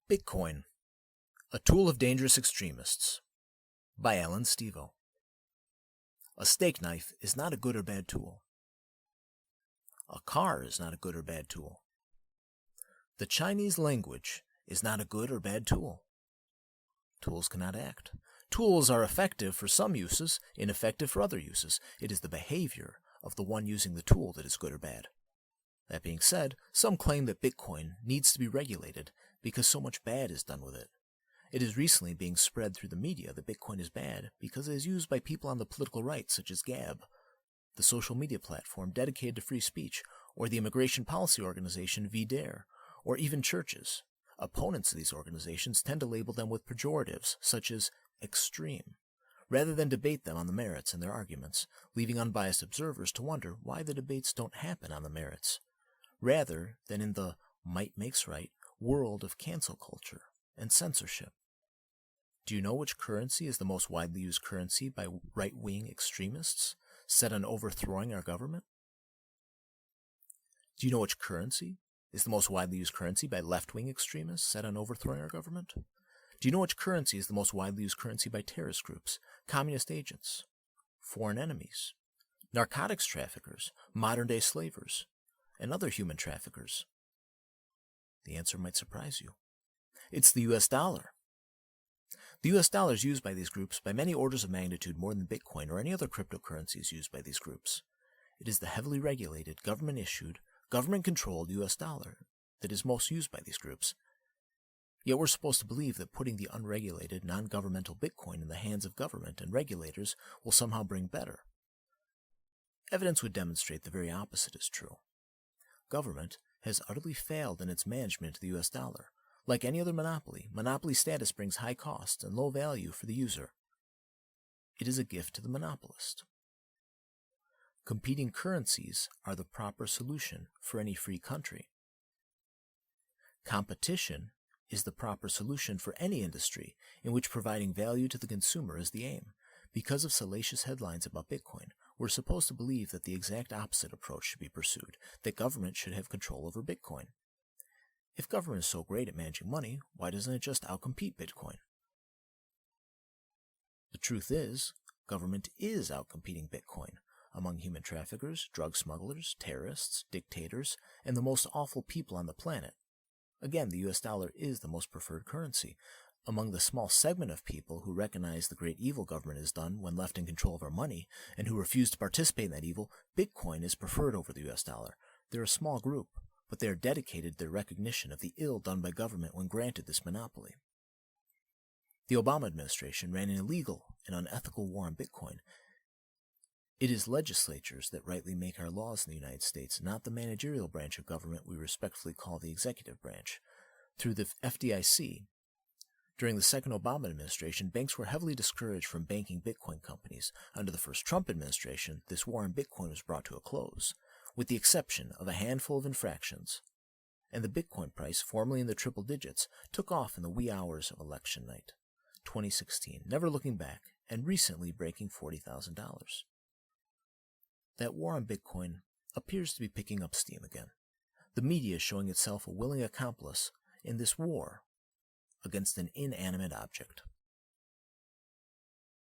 Bitcoin, a tool of dangerous extremists, by Alan Stevo. A steak knife is not a good or bad tool. A car is not a good or bad tool. The Chinese language is not a good or bad tool. Tools cannot act. Tools are effective for some uses, ineffective for other uses. It is the behavior of the one using the tool that is good or bad. That being said, some claim that Bitcoin needs to be regulated because so much bad is done with it. It is recently being spread through the media that Bitcoin is bad because it is used by people on the political right, such as Gab, the social media platform dedicated to free speech, or the immigration policy organization VDare, or even churches. Opponents of these organizations tend to label them with pejoratives, such as extreme, rather than debate them on the merits in their arguments, leaving unbiased observers to wonder why the debates don't happen on the merits, rather than in the might makes right world of cancel culture and censorship. Do you know which currency is the most widely used currency by right-wing extremists set on overthrowing our government? Do you know which currency is the most widely used currency by left-wing extremists set on overthrowing our government? Do you know which currency is the most widely used currency by terrorist groups, communist agents, foreign enemies, narcotics traffickers, modern-day slavers, and other human traffickers? The answer might surprise you. It's the US dollar. The US dollar is used by these groups by many orders of magnitude more than Bitcoin or any other cryptocurrencies used by these groups. It is the heavily regulated, government-issued, government-controlled US dollar that is most used by these groups. Yet we're supposed to believe that putting the unregulated, non-governmental Bitcoin in the hands of government and regulators will somehow bring better. Evidence would demonstrate the very opposite is true. Government has utterly failed in its management of the US dollar. Like any other monopoly, monopoly status brings high costs and low value for the user. It is a gift to the monopolist. Competing currencies are the proper solution for any free country. Competition is the proper solution for any industry in which providing value to the consumer is the aim. Because of salacious headlines about Bitcoin, we're supposed to believe that the exact opposite approach should be pursued, that government should have control over Bitcoin. If government is so great at managing money, why doesn't it just outcompete Bitcoin? The truth is, government is outcompeting Bitcoin among human traffickers, drug smugglers, terrorists, dictators, and the most awful people on the planet. Again, the US dollar is the most preferred currency. Among the small segment of people who recognize the great evil government has done when left in control of our money, and who refuse to participate in that evil, Bitcoin is preferred over the US dollar. They're a small group, but they are dedicated to their recognition of the ill done by government when granted this monopoly. The Obama administration ran an illegal and unethical war on Bitcoin. It is legislatures that rightly make our laws in the United States, not the managerial branch of government we respectfully call the executive branch. Through the FDIC, during the second Obama administration, banks were heavily discouraged from banking Bitcoin companies. Under the first Trump administration, this war on Bitcoin was brought to a close, with the exception of a handful of infractions, and the Bitcoin price, formerly in the triple digits, took off in the wee hours of election night, 2016, never looking back, and recently breaking $40,000. That war on Bitcoin appears to be picking up steam again. The media is showing itself a willing accomplice in this war against an inanimate object.